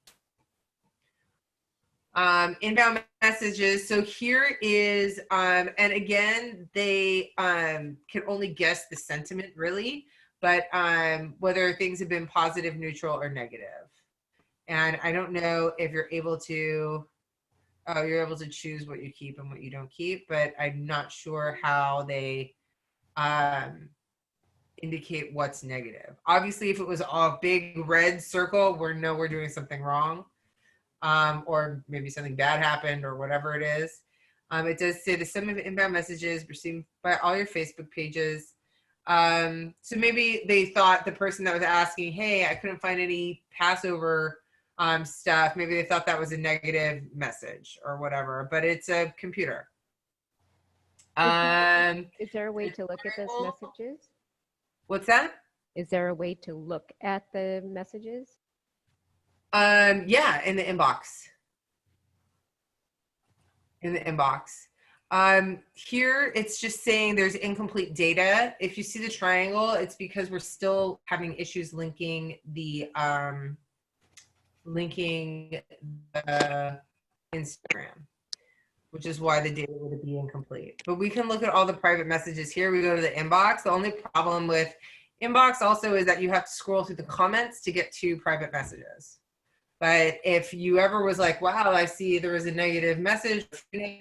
Inbound messages. So here is, and again, they can only guess the sentiment really, but whether things have been positive, neutral, or negative. And I don't know if you're able to, you're able to choose what you keep and what you don't keep, but I'm not sure how they indicate what's negative. Obviously, if it was a big red circle, we're doing something wrong. Or maybe something bad happened or whatever it is. It does say the sum of inbound messages received by all your Facebook pages. So maybe they thought the person that was asking, hey, I couldn't find any Passover stuff. Maybe they thought that was a negative message or whatever, but it's a computer. Is there a way to look at those messages? What's that? Is there a way to look at the messages? Yeah, in the inbox. In the inbox. Here it's just saying there's incomplete data. If you see the triangle, it's because we're still having issues linking the Instagram, which is why the data would be incomplete. But we can look at all the private messages here. We go to the inbox. The only problem with inbox also is that you have to scroll through the comments to get to private messages. But if you ever was like, wow, I see there was a negative message, we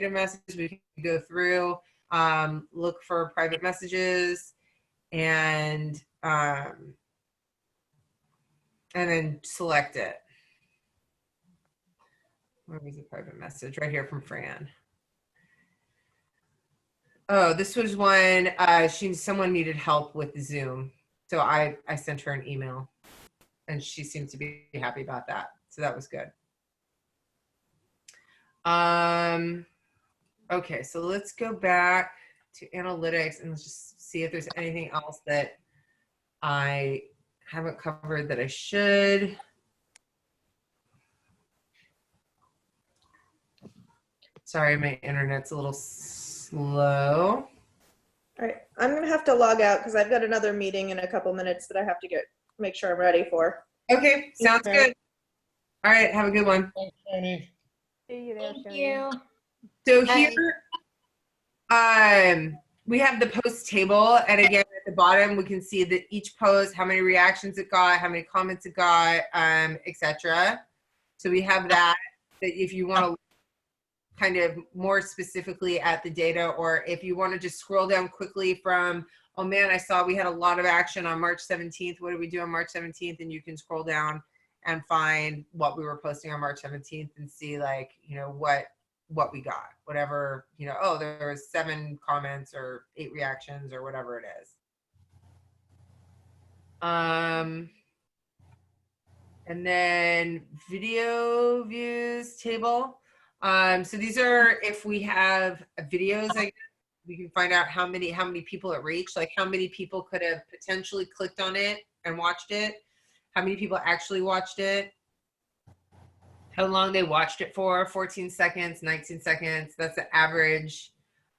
can go through, look for private messages, and then select it. Where was the private message? Right here from Fran. Oh, this was when someone needed help with Zoom. So I sent her an email, and she seemed to be happy about that. So that was good. Okay, so let's go back to analytics and let's just see if there's anything else that I haven't covered that I should. Sorry, my internet's a little slow. All right, I'm gonna have to log out because I've got another meeting in a couple minutes that I have to make sure I'm ready for. Okay, sounds good. All right, have a good one. Thanks, Shani. See you there, Thank Shani. you. So Hi. here, we have the post table, and again at the bottom we can see that each post, how many reactions it got, how many comments it got, etc. So we have that if you want to kind of more specifically at the data, or if you want to just scroll down quickly from, oh man, I saw we had a lot of action on March 17th. What did we do on March 17th? And you can scroll down and find what we were posting on March 17th and see, like, you know, what we got, whatever, you know, oh, there was 7 comments or 8 reactions or whatever it is. And then video views table. So these are, if we have videos, like we can find out how many people it reached, like how many people could have potentially clicked on it and watched it, how many people actually watched it, how long they watched it for, 14 seconds, 19 seconds. That's the average.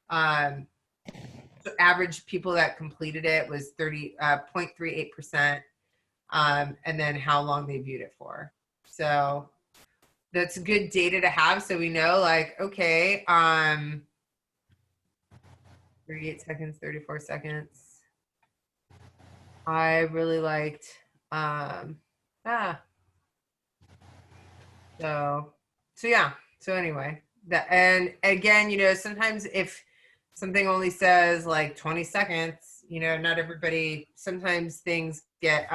The average people that completed it was 0.38%. And then how long they viewed it for. So that's good data to have. So we know, like, okay, 38 seconds, 34 seconds. I really liked, so yeah. So anyway, that, and again, you know, sometimes if something only says like 20 seconds, you know, not everybody, sometimes things get,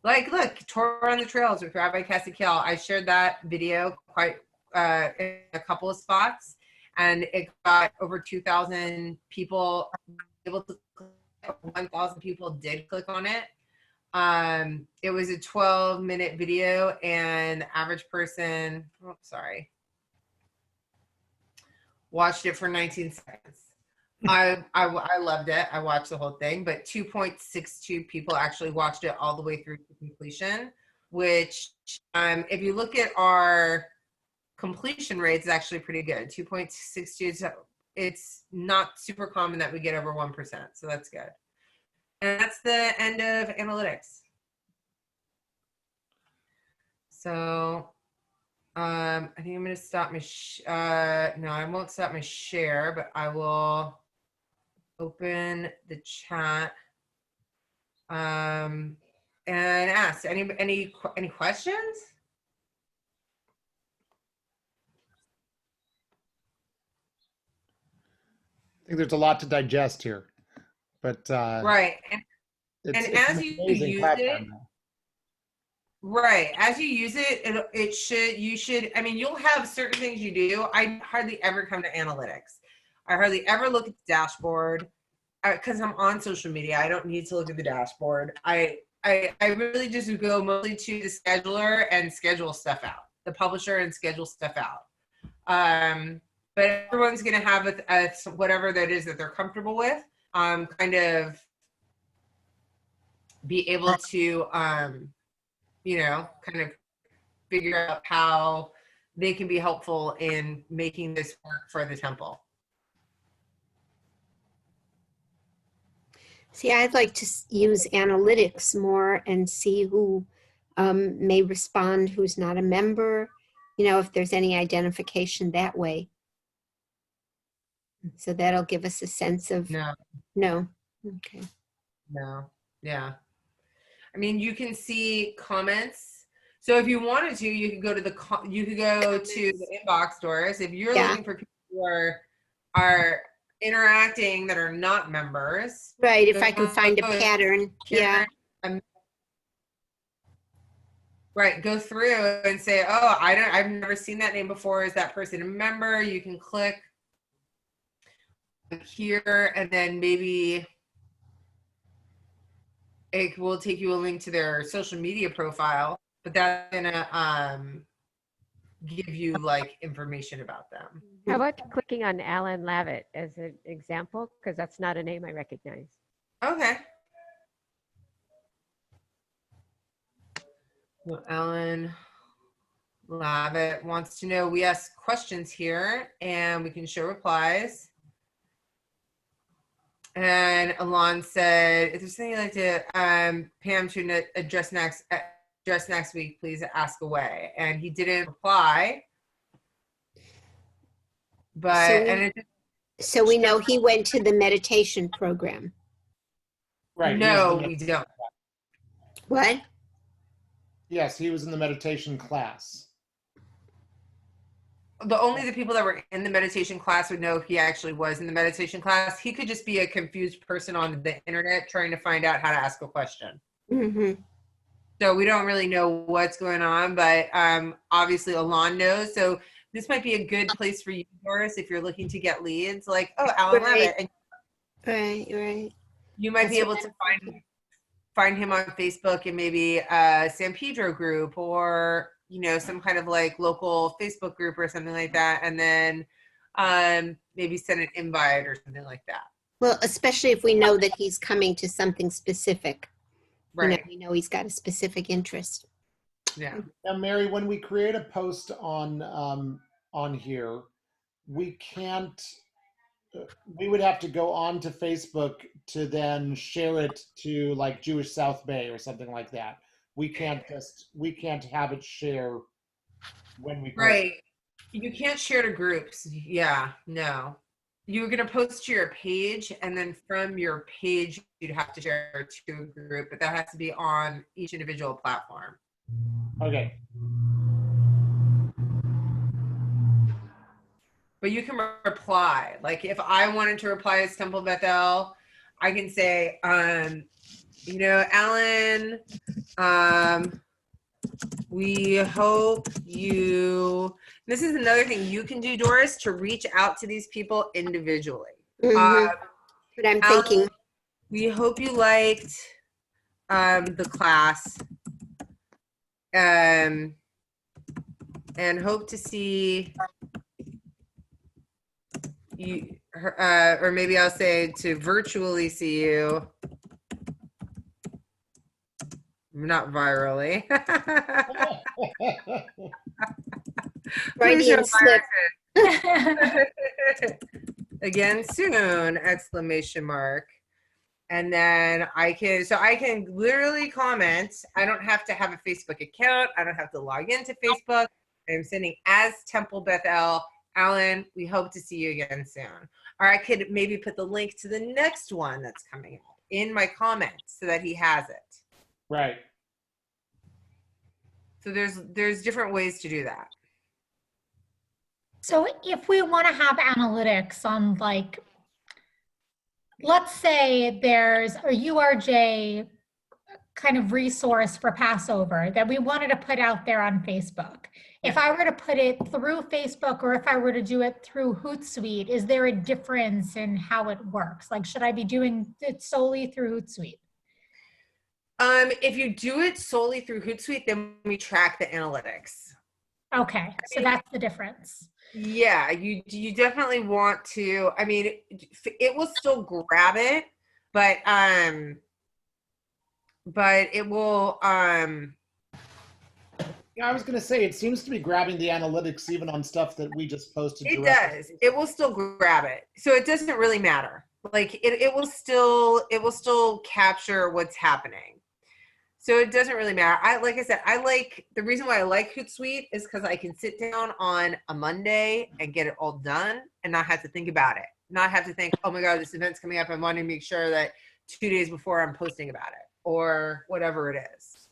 like, look, Tour on the Trails with Rabbi Cassie Kiel. I shared that video quite in a couple of spots, and it got over 2,000 people able to click. 1,000 people did click on it. It was a 12-minute video, and the average person, watched it for 19 seconds. I loved it. I watched the whole thing, but 2.62 people actually watched it all the way through to completion, which if you look at our completion rates, it's actually pretty good. 2.62. It's not super common that we get over 1%, so that's good. And that's the end of analytics. So I think I'm going to stop my, no, I won't stop my share, but I will open the chat and ask any questions? I think there's a lot to digest here, but right. And as you use it, right, as you use it, you should, I mean, you'll have certain things you do. I hardly ever come to analytics. I hardly ever look at the dashboard because I'm on social media. I don't need to look at the dashboard. I really just go mostly to the scheduler and schedule stuff out, the publisher and schedule stuff out. But everyone's going to have whatever that is that they're comfortable with, kind of be able to, you know, kind of figure out how they can be helpful in making this work for the temple. See, I'd like to use analytics more and see who may respond, who's not a member, you know, if there's any identification that way. So that'll give us a sense of, no. Okay. No. Yeah. I mean, you can see comments. So if you wanted to, you could go to the inbox doors. If you're looking for people who are interacting that are not members. Right. If I can find a pattern. Yeah. Right. Go through and say, oh, I've never seen that name before. Is that person a member? You can click here, and then maybe it will take you a link to their social media profile, but that's gonna give you like information about them. How about clicking on Alan Lavitt as an example? Because that's not a name I recognize. Okay. Well, Alan Lavitt wants to know, we ask questions here and we can show replies. And Alon said, if there's something you'd like to, Pam, to address next week, please ask away. And he didn't reply. But so we know he went to the meditation program. right. No, we don't. What? Yes, he was in the meditation class. Only the people that were in the meditation class would know he actually was in the meditation class. He could just be a confused person on the internet trying to find out how to ask a question. Mm-hmm. So we don't really know what's going on, but obviously Alon knows. So this might be a good place for you, Doris, if you're looking to get leads. Like, oh, Alan Levitt. And Right. you might be able to find him on Facebook and maybe a San Pedro group, or you know, some kind of like local Facebook group or something like that, and then maybe send an invite or something like that. Well, especially if we know that he's coming to something specific. Right. You know, we know he's got a specific interest. Yeah. Now, Mary, when we create a post on here, we can't. We would have to go on to Facebook to then share it to like Jewish South Bay or something like that. We can't have it share when we post. Right. You can't share to groups. Yeah, no. You were going to post to your page, and then from your page, you'd have to share to a group, but that has to be on each individual platform. Okay. But you can reply. Like if I wanted to reply as Temple Bethel, I can say, you know, Alan, we hope you, this is another thing you can do, Doris, to reach out to these people individually. Mhm. But I'm Alan, thinking, we hope you liked the class and hope to see you, or maybe I'll say to virtually see you, not virally. Please Freudian no slip. viruses. Again soon, exclamation mark. And then I can literally comment. I don't have to have a Facebook account. I don't have to log into Facebook. I'm sending as Temple Bethel. Alan, we hope to see you again soon. Or I could maybe put the link to the next one that's coming up in my comments so that he has it. Right. So there's different ways to do that. So if we want to have analytics on, like, let's say there's a URJ kind of resource for Passover that we wanted to put out there on Facebook. If I were to put it through Facebook, or if I were to do it through Hootsuite, is there a difference in how it works? Like, should I be doing it solely through Hootsuite? If you do it solely through Hootsuite, then we track the analytics. Okay, so that's the difference. Yeah, you definitely want to. I mean, it will still grab it, but it will. Yeah, I was going to say, it seems to be grabbing the analytics even on stuff that we just posted. It directly. does. It will still grab it, so it doesn't really matter. Like it will still capture what's happening. So it doesn't really matter. Like I said, the reason why I like Hootsuite is because I can sit down on a Monday and get it all done and not have to think about it. Not have to think, oh my God, this event's coming up. I want to make sure that 2 days before I'm posting about it or whatever it is.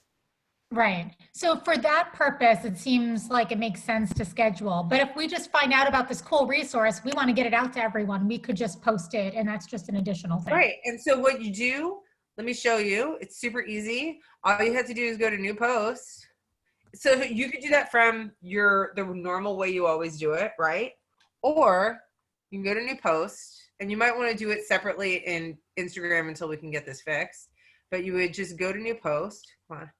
Right. So for that purpose, it seems like it makes sense to schedule. But if we just find out about this cool resource, we want to get it out to everyone, we could just post it, and that's just an additional thing. Right. And so what you do, let me show you. It's super easy. All you have to do is go to new post. So you could do that from the normal way you always do it, right? Or you can go to new post, and you might want to do it separately in Instagram until we can get this fixed. But you would just go to new post. Come on.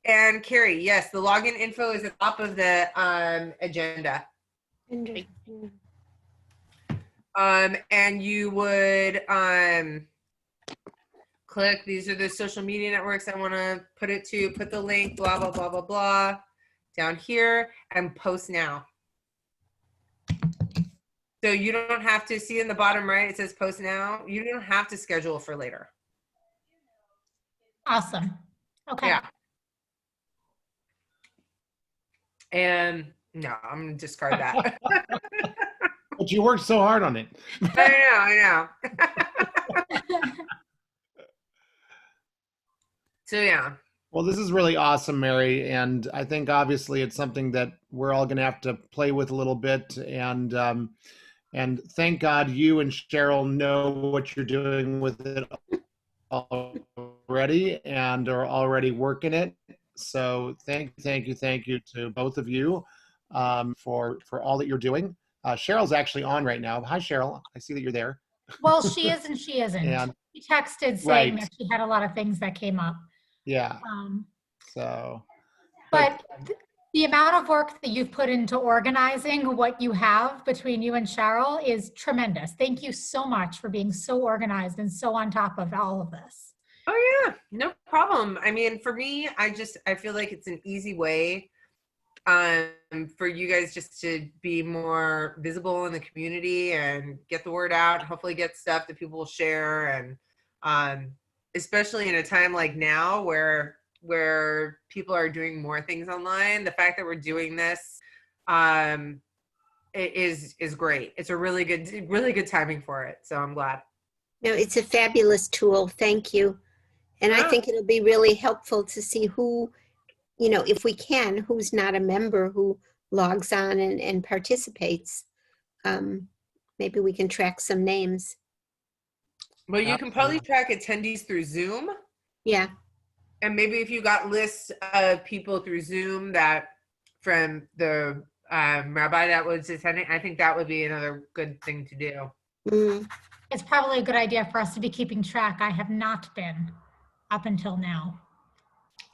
And Carrie, yes, the login info is at the top of the agenda. And you would click, these are the social media networks I want to put it to, put the link, blah, blah, blah, blah, blah, down here, and post now. So you don't have to see in the bottom right, it says post now. You don't have to schedule for later. Awesome. Okay. Yeah. And no, I'm going to discard that. But you worked so hard on it. I know. So yeah. Well, this is really awesome, Mary, and I think obviously it's something that we're all going to have to play with a little bit, and thank God you and Cheryl know what you're doing with it already and are already working it. So thank you to both of you for all that you're doing. Cheryl's actually on right now. Hi, Cheryl. I see that you're there. Well, she is and she isn't. And, she texted saying right. that she had a lot of things that came up. Yeah. But the amount of work that you've put into organizing what you have between you and Cheryl is tremendous. Thank you so much for being so organized and so on top of all of this. Oh yeah, no problem. I mean, for me, I feel like it's an easy way for you guys just to be more visible in the community and get the word out, hopefully get stuff that people will share. And especially in a time like now where people are doing more things online, the fact that we're doing this is great. It's a really good timing for it. So I'm glad. No, it's a fabulous tool. Thank you. And I Yeah. think it'll be really helpful to see who, if we can, who's not a member who logs on and participates. Maybe we can track some names. Well, you can probably track attendees through Zoom. Yeah. And maybe if you got lists of people through Zoom that from the rabbi that was attending, I think that would be another good thing to do. Mm. It's probably a good idea for us to be keeping track. I have not been up until now.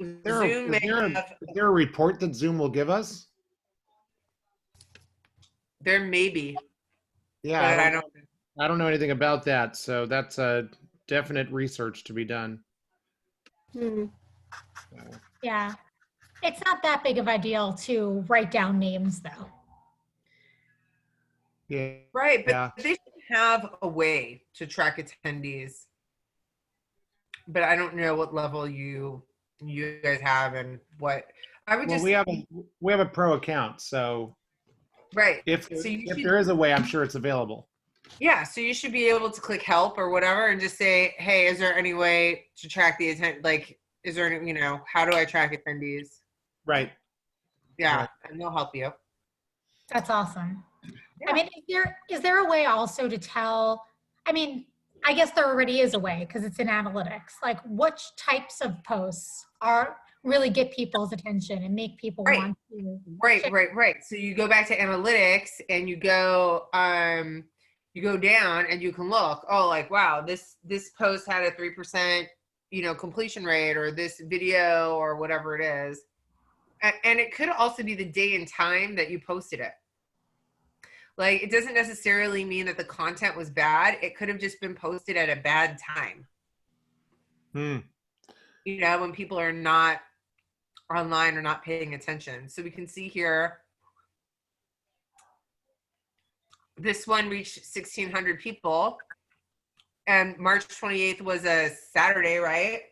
Zoom may have, Is there a report that Zoom will give us? there may be, Yeah, but I don't. I don't know anything about that, so that's a definite research to be done. Mm. Yeah. It's not that big of a deal to write down names, though. Yeah. Right, but Yeah. they should have a way to track attendees. But I don't know what level you guys have and what I would Well, just. we have a pro account, so Right. if So you should, there is a way, I'm sure it's available. yeah, so you should be able to click help or whatever and just say, hey, is there any way to track the like, is there any, how do I track attendees? Right. Yeah, Right. and they'll help you. That's awesome. Yeah. I mean, is there a way also to tell, I mean, I guess there already is a way because it's in analytics, like which types of posts really get people's attention and make people Right. want to. Right. So you go back to analytics and you go down and you can look, oh, like, wow, this post had a 3%, completion rate, or this video or whatever it is. And it could also be the day and time that you posted it. Like, it doesn't necessarily mean that the content was bad. It could have just been posted at a bad time. When people are not online or not paying attention. So we can see here, this one reached 1,600 people. And March 28th was a Saturday, right?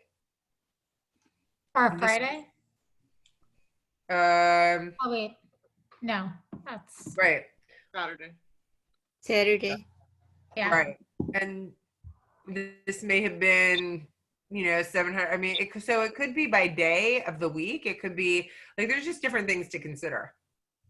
Or a Friday? Oh, wait. No, that's. Right. Saturday. Yeah. Right. And this may have been, 700. I mean, so it could be by day of the week. It could be like, there's just different things to consider.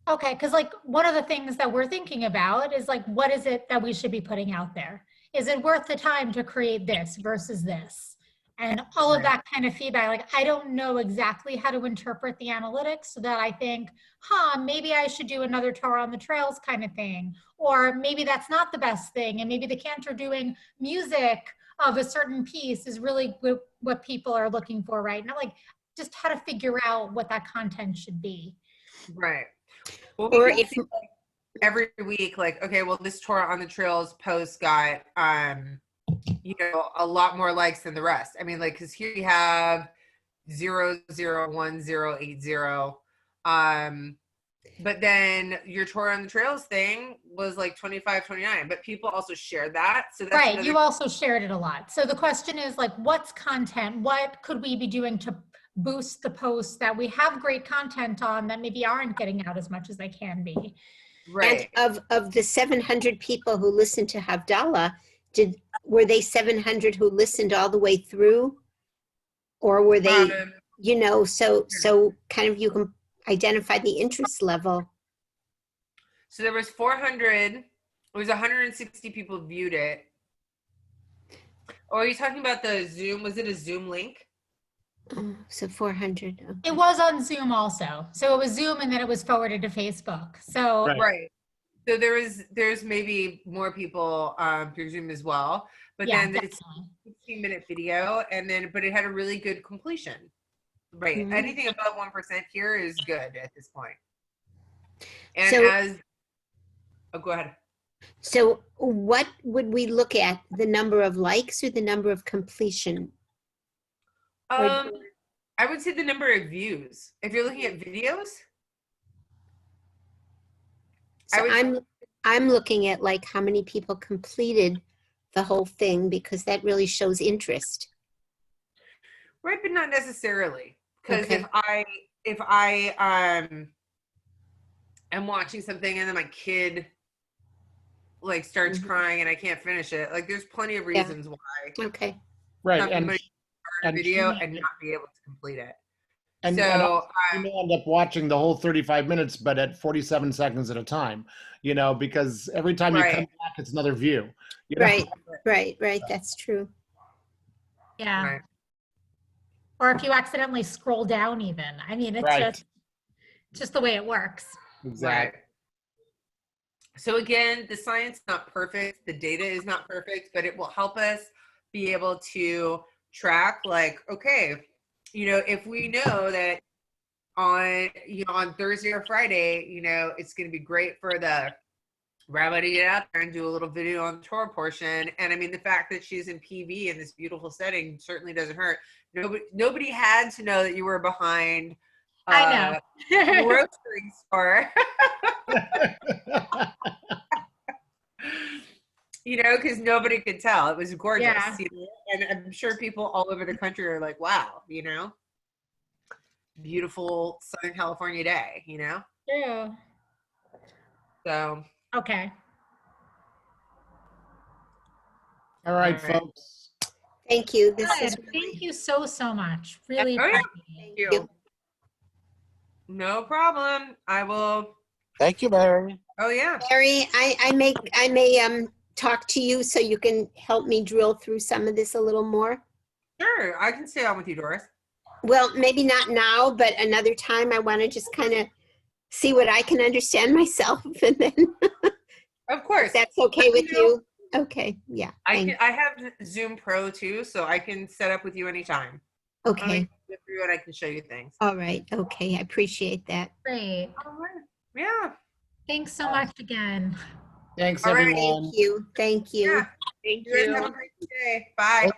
Okay, because like one of the things that we're thinking about is like, what is it that we should be putting out there? Is it worth the time to create this versus this? And all of that kind of feedback. Like, I don't know exactly how to interpret the analytics, so that I think, maybe I should do another Torah on the Trails kind of thing. Or maybe that's not the best thing. And maybe the Cantor doing music of a certain piece is really what people are looking for right now. Like, just how to figure out what that content should be. Right. Well, Or if every week, like, okay, well, this Torah on the Trails post got, a lot more likes than the rest. I mean, like, because here you have 001,080. But then your Torah on the Trails thing was like 25, 29. But people also shared that. So that's right. You also shared it a lot. So the question is like, what's content? What could we be doing to boost the posts that we have great content on that maybe aren't getting out as much as they can be? Right. And of the 700 people who listened to Havdalah, were they 700 who listened all the way through, or were they, so kind of you can identify the interest level? So there was 400. It was 160 people viewed it. Or are you talking about the Zoom? Was it a Zoom link? Oh, so 400. Okay. It was on Zoom also. So it was Zoom and then it was forwarded to Facebook. So Right. So there's maybe more people through Zoom as well. But yeah, then definitely. it's a 15-minute video, but it had a really good completion. Right. Mm-hmm. Anything above 1% here is good at this point. And So, go ahead. So what would we look at? The number of likes or the number of completion? I would say the number of views. If you're looking at videos, So I'm looking at like how many people completed the whole thing because that really shows interest. right, but not necessarily. Because Okay. if I am watching something and then my kid like starts Mhm. crying and I can't finish it, like there's plenty of Yeah. reasons why Okay. Right. somebody start a video she- and not be able to complete it. And So you may end up watching the whole 35 minutes, but at 47 seconds at a time, because every time you come Right. back, it's another view. you know? Right. That's true. Yeah. right. Or if you accidentally scroll down even. I mean, it's Right. just the way it works. Exactly. Right. So again, the science is not perfect, the data is not perfect, but it will help us be able to track, like, okay, if we know that on Thursday or Friday, it's going to be great for the rabbi to get out there and do a little video on the Torah portion. And I mean, the fact that she's in PV in this beautiful setting certainly doesn't hurt. Nobody had to know that you were behind I know. grocery store. Because nobody could tell. It was gorgeous. Yeah. And I'm sure people all over the country are like, wow, beautiful Southern California day, True. So, Okay. All right, All right. folks. Thank you. This Good. is Thank you so much. Really Oh, yeah. appreciate it. thank you. you. No problem. I will. Thank you, Mary. Oh, yeah. Mary. I may talk to you so you can help me drill through some of this a little more. Sure. I can stay on with you, Doris. Well, maybe not now, but another time. I want to just kind of see what I can understand myself, and then Of course. if that's okay with you. Okay. Yeah. I have Zoom Pro too, so I can set up with you anytime. Okay. Go through and I can show you things. All right. Okay. I appreciate that. Great. All right. Yeah. Thanks so much again. Thanks, All right. everyone. Thank you. Thank you. Yeah. Thank You guys you. have a great day. Bye.